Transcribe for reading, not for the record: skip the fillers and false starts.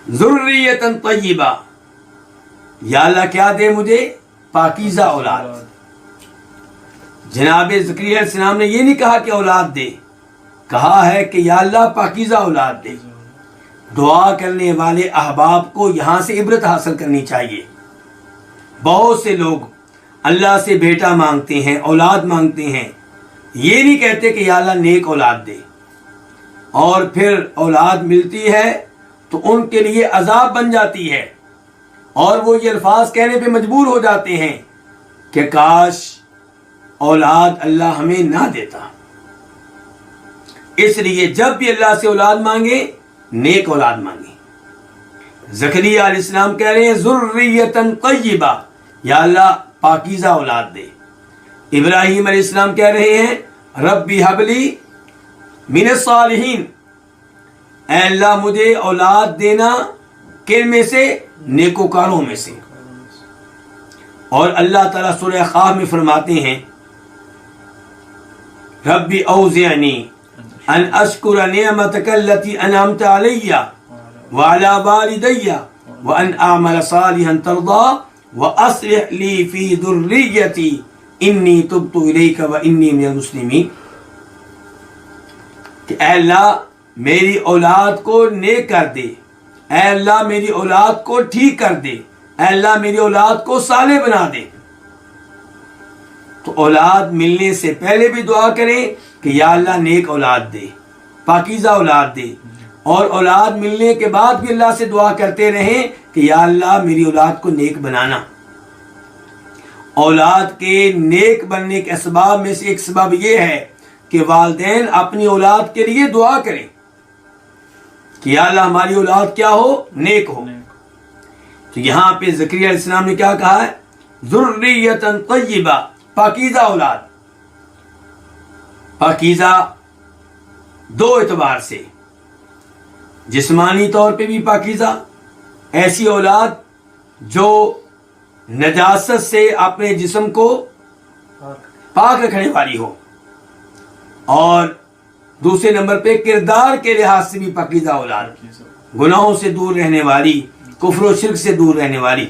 ذریۃ طیبہ، یا اللہ کیا دے مجھے؟ پاکیزہ اولاد۔ جناب زکریا علیہ السلام نے یہ نہیں کہا کہ اولاد دے، کہا ہے کہ یا اللہ پاکیزہ اولاد دے۔ دعا کرنے والے احباب کو یہاں سے عبرت حاصل کرنی چاہیے۔ بہت سے لوگ اللہ سے بیٹا مانگتے ہیں، اولاد مانگتے ہیں، یہ نہیں کہتے کہ یا اللہ نیک اولاد دے، اور پھر اولاد ملتی ہے تو ان کے لیے عذاب بن جاتی ہے، اور وہ یہ الفاظ کہنے پہ مجبور ہو جاتے ہیں کہ کاش اولاد اللہ ہمیں نہ دیتا۔ اس لیے جب بھی اللہ سے اولاد مانگے نیک اولاد مانگے۔ زکریا علیہ السلام کہہ رہے ہیں ذریۃ طیبہ، یا اللہ پاکیزہ اولاد دے۔ ابراہیم علیہ السلام کہہ رہے ہیں ربی حب لی من الصالحین، اے اللہ مجھے اولاد دینا کن میں سے؟ نیکوکاروں میں سے۔ اور اللہ تعالیٰ سورہ قاف میں فرماتے ہیں ربی اوزعنی ان اشکر نعمتک التی انعمت علی وعلی والدی وان اعمل صالحا ترضی واصلح لی فی ذریتی انی تبت الیک وانی من المسلمین، کہ اے اللہ میری اولاد کو نیک کر دے، اے اللہ میری اولاد کو ٹھیک کر دے، اے اللہ میری اولاد کو صالح بنا دے۔ تو اولاد ملنے سے پہلے بھی دعا کریں کہ یا اللہ نیک اولاد دے، پاکیزہ اولاد دے، اور اولاد ملنے کے بعد بھی اللہ سے دعا کرتے رہیں کہ یا اللہ میری اولاد کو نیک بنانا۔ اولاد کے نیک بننے کے اسباب میں سے ایک سبب یہ ہے کہ والدین اپنی اولاد کے لیے دعا کریں کہ یا اللہ ہماری اولاد کیا ہو؟ نیک ہو۔ تو یہاں پہ زکریا علیہ السلام نے کیا کہا ہے؟ ذریۃ طیبہ، پاکیزہ اولاد۔ پاکیزہ دو اعتبار سے، جسمانی طور پہ بھی پاکیزہ، ایسی اولاد جو نجاست سے اپنے جسم کو پاک رکھنے والی ہو، اور دوسرے نمبر پہ کردار کے لحاظ سے بھی پاکیزہ اولاد، گناہوں سے دور رہنے والی، کفر و شرک سے دور رہنے والی۔